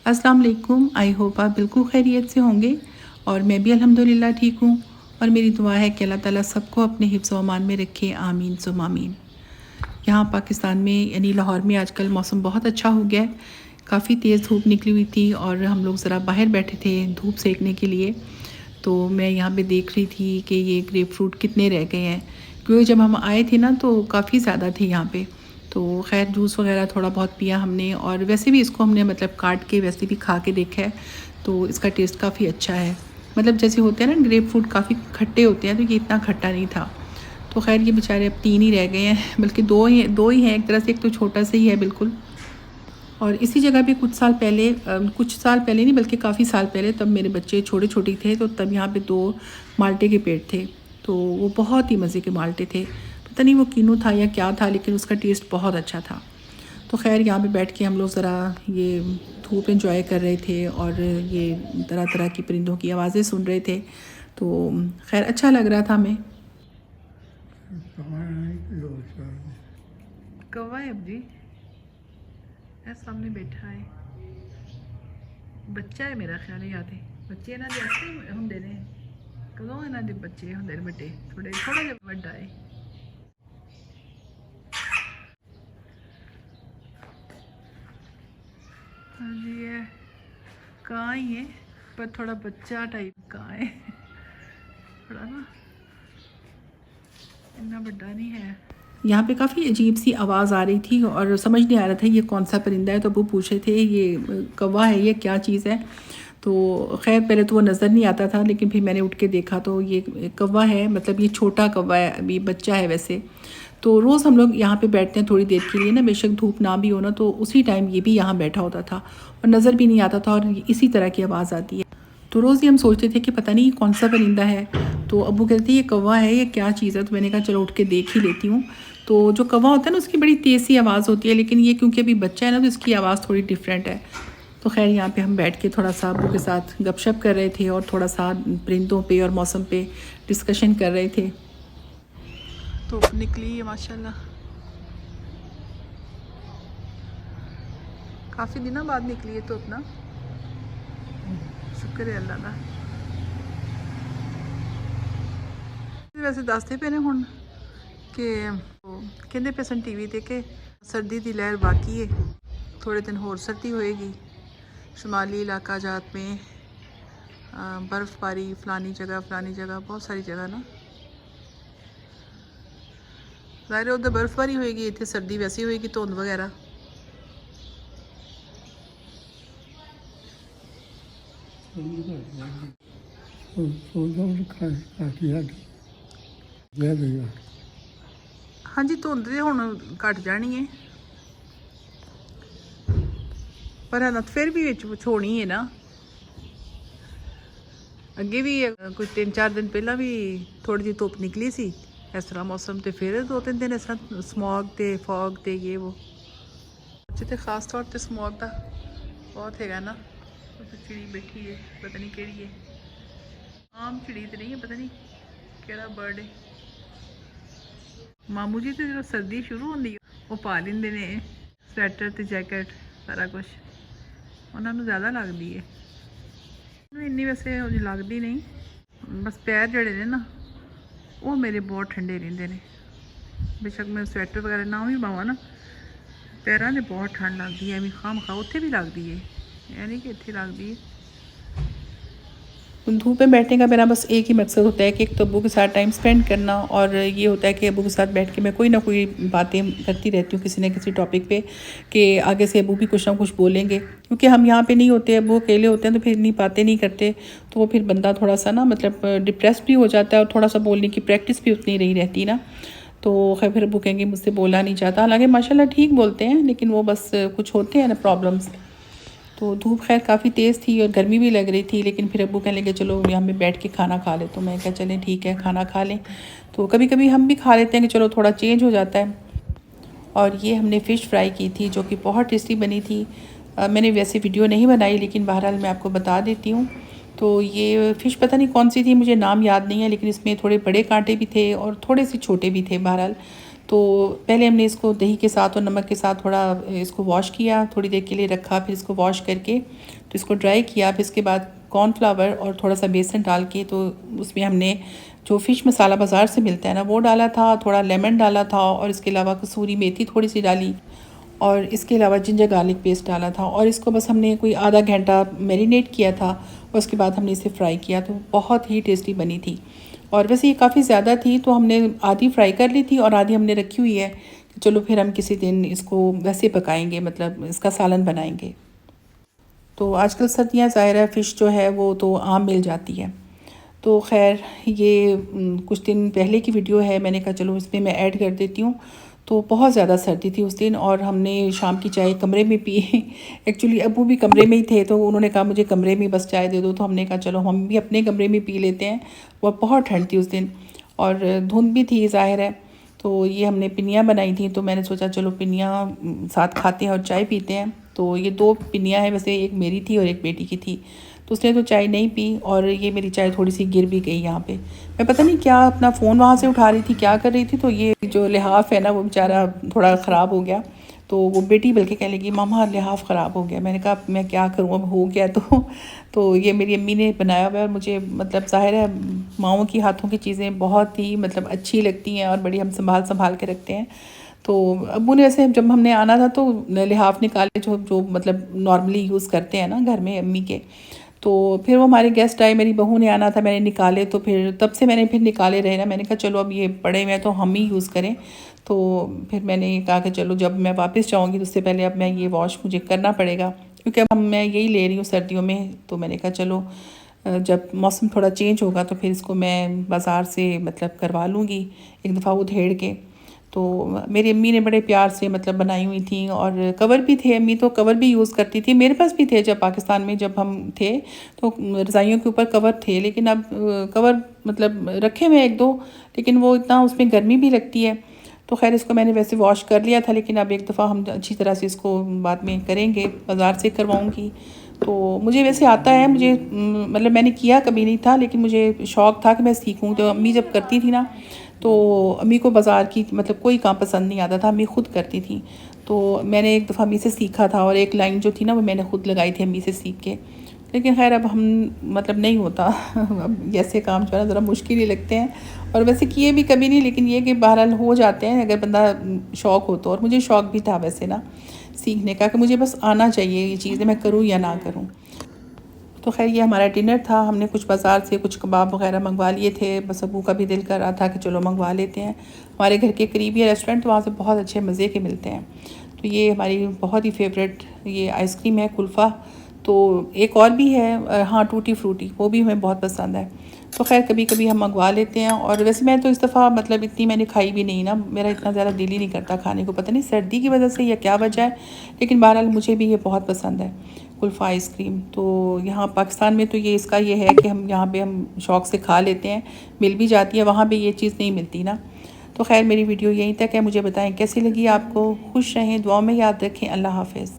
अस्सलाम वालेकुम। I hope आप बिल्कुल खैरियत से होंगे और मैं भी अल्हम्दुलिल्लाह ठीक हूँ। और मेरी दुआ है कि अल्लाह ताला सबको अपने हिफ्ज़ व अमान में रखे, आमीन सुम्मा आमीन। यहाँ पाकिस्तान में यानी लाहौर में आजकल मौसम बहुत अच्छा हो गया है। काफ़ी तेज़ धूप निकली हुई थी और हम लोग ज़रा बाहर बैठे थे धूप सेकने के लिए। तो मैं यहाँ पे देख रही थी कि ये ग्रेप फ्रूट कितने रह गए हैं, क्योंकि जब हम आए थे ना तो काफ़ी ज़्यादा थे यहाँ पे। तो खैर जूस वगैरह थोड़ा बहुत पिया हमने, और वैसे भी इसको हमने मतलब काट के वैसे भी खा के देखा है, तो इसका टेस्ट काफ़ी अच्छा है। मतलब जैसे होते हैं ना ग्रेप फ्रूट काफ़ी खट्टे होते हैं, तो ये इतना खट्टा नहीं था। तो खैर ये बेचारे अब 3 ही रह गए हैं, बल्कि 2 ही हैं एक तरह से, एक तो छोटा सा ही है बिल्कुल। और इसी जगह पे कुछ साल पहले नहीं बल्कि काफ़ी साल पहले, तब मेरे बच्चे छोटे छोटे थे, तो तब यहाँ पे 2 माल्टे के पेड़ थे। तो वो बहुत ही मज़े के माल्टे थे, पता नहीं वो किन्नू था या क्या था, लेकिन उसका टेस्ट बहुत अच्छा था। तो खैर यहाँ पे बैठ के हम लोग ज़रा ये धूप एंजॉय कर रहे थे और ये तरह तरह की परिंदों की आवाज़ें सुन रहे थे। तो खैर अच्छा लग रहा था हमें। कौवा है अब जी, सामने बैठा है, बच्चा है मेरा ख्याल है। याद है बच्चे ना ऐसे होंगे ने, कदों इन्हों के बच्चे होंगे बड़े, थोड़ा जहा बड़ा है। हाँ जी, ये कहाँ ही है पर थोड़ा बच्चा टाइप कहाँ है, थोड़ा ना इतना बड़ा नहीं है। यहाँ पे काफ़ी अजीब सी आवाज़ आ रही थी और समझ नहीं आ रहा था ये कौन सा परिंदा है। तो वो पूछे थे ये कौवा है, ये क्या चीज़ है। तो खैर पहले तो वो नज़र नहीं आता था, लेकिन फिर मैंने उठ के देखा तो ये कौवा है, मतलब ये छोटा कौवा है, अभी बच्चा है वैसे। तो रोज़ हम लोग यहाँ पे बैठते हैं थोड़ी देर के लिए ना, बेशक धूप ना भी हो ना, तो उसी टाइम ये भी यहाँ बैठा होता था और नज़र भी नहीं आता था और इसी तरह की आवाज़ आती है। तो रोज़ ही हम सोचते थे कि पता नहीं कौन सा परिंदा है। तो अब्बू कहते ये कौवा है, ये क्या चीज़ है। तो मैंने कहा चलो उठ के देख ही लेती हूँ। तो जो कौवा होता है ना उसकी बड़ी तेज़ सी आवाज़ होती है, लेकिन ये क्योंकि अभी बच्चा है ना तो इसकी आवाज़ थोड़ी डिफरेंट है। तो खैर यहाँ पे हम बैठ के थोड़ा सा अब्बू के साथ गपशप कर रहे थे और थोड़ा सा परिंदों पे और मौसम पे डिस्कशन कर रहे थे। तो निकली है माशाल्लाह, काफ़ी दिनों बाद निकली है तो अपना शुक्र है अल्लाह का। वैसे दसते पे ने हुण कि कहते पे सन टीवी ते के सर्दी की लहर बाकी है, थोड़े दिन होर सर्दी होएगी। शुमाली इलाका जात में बर्फ़बारी फलानी जगह बहुत सारी जगह ना, ज़ाहिर उधर बर्फ़बारी होएगी, इतने सर्दी वैसे ही होएगी, धुंध वगैरह। हाँ जी, धुंध तो हुण घट जानी है, पर है ना फिर भी विच होनी है ना। अगे भी कुछ 3-4 दिन पहला भी थोड़ी जी धुप निकली सी इस तरह मौसम, तो फिर 2-3 दिन इस तरह स्मॉग ते फॉग ते ये वो तो खास तौर पर स्मॉग का बहुत है ना। तो चिड़ी बैठी है, पता नहीं केड़ी है, आम चिड़ी तो नहीं है, पता नहीं केड़ा बर्ड है। मामू जी तो जो सर्दी शुरू होती है वो पा लेंगे ने स्वैटर तो जैकेट सारा कुछ, उन्होंने ज़्यादा लगती है, इन्नी वैसे लगती नहीं। बस पैर जड़े ने ना वो मेरे बहुत ठंडे रहते हैं, बेशक मैं स्वैटर वगैरह ना भी पावा ना, पैरों ने बहुत ठंड लगती है। खाम खा उत्थे भी लगती है, यानी कि इतनी लगती है। धूप में बैठने का मेरा बस एक ही मकसद होता है कि एक तो अब्बू के साथ टाइम स्पेंड करना, और ये होता है कि अब्बू के साथ बैठ के मैं कोई ना कोई बातें करती रहती हूँ किसी न किसी टॉपिक पे, कि आगे से अब्बू भी कुछ ना कुछ बोलेंगे, क्योंकि हम यहाँ पे नहीं होते, अब्बू अकेले होते हैं, तो फिर इतनी बातें नहीं करते, तो वो फिर बंदा थोड़ा सा ना मतलब डिप्रेस भी हो जाता है और थोड़ा सा बोलने की प्रैक्टिस भी उतनी रही रहती ना। तो खैर फिर अब्बू कहेंगे मुझसे बोला नहीं जाता, हालांकि माशाल्लाह ठीक बोलते हैं, लेकिन वो बस कुछ होते हैं ना प्रॉब्लम्स। तो धूप खैर काफ़ी तेज़ थी और गर्मी भी लग रही थी, लेकिन फिर अब्बू कहने लगे चलो यहाँ पे बैठ के खाना खा ले। तो मैं क्या चलें ठीक है खाना खा लें। तो कभी कभी हम भी खा लेते हैं कि चलो थोड़ा चेंज हो जाता है। और ये हमने फ़िश फ्राई की थी जो कि बहुत टेस्टी बनी थी। मैंने वैसे वीडियो नहीं बनाई, लेकिन बहरहाल मैं आपको बता देती हूँ। तो ये फ़िश पता नहीं कौन सी थी, मुझे नाम याद नहीं है, लेकिन इसमें थोड़े बड़े कांटे भी थे और थोड़े से छोटे भी थे बहरहाल। तो पहले हमने इसको दही के साथ और नमक के साथ थोड़ा इसको वॉश किया, थोड़ी देर के लिए रखा, फिर इसको वॉश करके तो इसको ड्राई किया। फिर इसके बाद कॉर्नफ्लावर और थोड़ा सा बेसन डाल के तो उसमें हमने जो फ़िश मसाला बाज़ार से मिलता है ना वो डाला था, थोड़ा लेमन डाला था और इसके अलावा कसूरी मेथी थोड़ी सी डाली और इसके अलावा जिंजर गार्लिक पेस्ट डाला था और इसको बस हमने कोई आधा घंटा मैरिनेट किया था और उसके बाद हमने इसे फ्राई किया। तो बहुत ही टेस्टी बनी थी और वैसे ये काफ़ी ज़्यादा थी तो हमने आधी फ्राई कर ली थी और आधी हमने रखी हुई है कि चलो फिर हम किसी दिन इसको वैसे पकाएंगे, मतलब इसका सालन बनाएंगे। तो आजकल सर्दियाँ ज़ाहिर है फ़िश जो है वो तो आम मिल जाती है। तो ख़ैर ये कुछ दिन पहले की वीडियो है, मैंने कहा चलो इसमें मैं ऐड कर देती हूँ। तो बहुत ज़्यादा सर्दी थी उस दिन और हमने शाम की चाय कमरे में पी। एक्चुअली अब्बू भी कमरे में ही थे तो उन्होंने कहा मुझे कमरे में बस चाय दे दो, तो हमने कहा चलो हम भी अपने कमरे में पी लेते हैं। वो बहुत ठंड थी उस दिन और धुंध भी थी ज़ाहिर है। तो ये हमने पिनिया बनाई थी तो मैंने सोचा चलो पिनिया साथ खाते हैं और चाय पीते हैं। तो ये 2 पिनिया है, वैसे एक मेरी थी और एक बेटी की थी। तो उसने तो चाय नहीं पी और ये मेरी चाय थोड़ी सी गिर भी गई यहाँ पे। मैं पता नहीं क्या अपना फ़ोन वहाँ से उठा रही थी, क्या कर रही थी, तो ये जो लिहाफ़ है ना वो बेचारा थोड़ा ख़राब हो गया। तो वो बेटी बल्कि कहने लगी मामा लिहाफ़ ख़राब हो गया। मैंने कहा मैं क्या करूँ, अब हो गया तो ये मेरी अम्मी ने बनाया हुआ है और मुझे मतलब ज़ाहिर है माँओं की हाथों की चीज़ें बहुत ही मतलब अच्छी लगती हैं और बड़ी हम संभाल के रखते हैं। तो अब्बू ने वैसे जब हमने आना था तो लिहाफ़ निकाले जो जो मतलब नॉर्मली यूज़ करते हैं ना घर में अम्मी के। तो फिर वो हमारे गेस्ट आए, मेरी बहू ने आना था, मैंने निकाले तो फिर तब से मैंने फिर निकाले रहे ना। मैंने कहा चलो अब ये पड़े हुए हैं तो हम ही यूज़ करें। तो फिर मैंने कहा कि चलो जब मैं वापस जाऊँगी तो उससे पहले अब मैं ये वॉश मुझे करना पड़ेगा क्योंकि अब मैं यही ले रही हूँ सर्दियों में। तो मैंने कहा चलो जब मौसम थोड़ा चेंज होगा तो फिर इसको मैं बाज़ार से मतलब करवा लूँगी एक दफ़ा उधेड़ के। तो मेरी अम्मी ने बड़े प्यार से मतलब बनाई हुई थी और कवर भी थे, अम्मी तो कवर भी यूज़ करती थी। मेरे पास भी थे जब पाकिस्तान में जब हम थे तो रज़ाइयों के ऊपर कवर थे, लेकिन अब कवर मतलब रखे हुए 1-2, लेकिन वो इतना उसमें गर्मी भी लगती है। तो खैर इसको मैंने वैसे वॉश कर लिया था, लेकिन अब एक दफ़ा हम अच्छी तरह से इसको बाद में करेंगे, बाज़ार से करवाऊँगी। तो मुझे वैसे आता है, मुझे मतलब मैंने किया कभी नहीं था लेकिन मुझे शौक़ था कि मैं सीखूँ। तो अम्मी जब करती थी ना तो अम्मी को बाज़ार की मतलब कोई काम पसंद नहीं आता था, अम्मी ख़ुद करती थी। तो मैंने एक दफ़ा अम्मी से सीखा था और एक लाइन जो थी ना वो मैंने ख़ुद लगाई थी अम्मी से सीख के। लेकिन ख़ैर अब हम मतलब नहीं होता। अब ऐसे काम जो है ना ज़रा मुश्किल ही लगते हैं और वैसे किए भी कभी नहीं, लेकिन ये कि बहरहाल हो जाते हैं अगर बंदा शौक़ हो तो। और मुझे शौक़ भी था वैसे ना सीखने का कि मुझे बस आना चाहिए ये चीज़ें, मैं करूँ या ना करूँ। तो ख़ैर ये हमारा डिनर था। हमने कुछ बाज़ार से कुछ कबाब वग़ैरह मंगवा लिए थे, बस अब्बू का भी दिल कर रहा था कि चलो मंगवा लेते हैं। हमारे घर के करीब ही रेस्टोरेंट, वहाँ से बहुत अच्छे मज़े के मिलते हैं। तो ये हमारी बहुत ही फेवरेट ये आइसक्रीम है कुल्फ़ा। तो एक और भी है हाँ टूटी फ्रूटी, वो भी हमें बहुत पसंद है। तो ख़ैर कभी कभी हम मंगवा लेते हैं और वैसे मैं तो इस दफ़ा मतलब इतनी मैंने खाई भी नहीं ना, मेरा इतना ज़्यादा दिल ही नहीं करता खाने को, पता नहीं सर्दी की वजह से या क्या वजह है, लेकिन बहरहाल मुझे भी ये बहुत पसंद है कुल्फ़ा आइसक्रीम। तो यहाँ पाकिस्तान में तो ये इसका ये है कि हम यहाँ पे हम शौक़ से खा लेते हैं, मिल भी जाती है, वहाँ पे ये चीज़ नहीं मिलती ना। तो ख़ैर मेरी वीडियो यहीं तक है, मुझे बताएं कैसी लगी आपको। खुश रहें, दुआ में याद रखें। अल्लाह हाफ़िज़।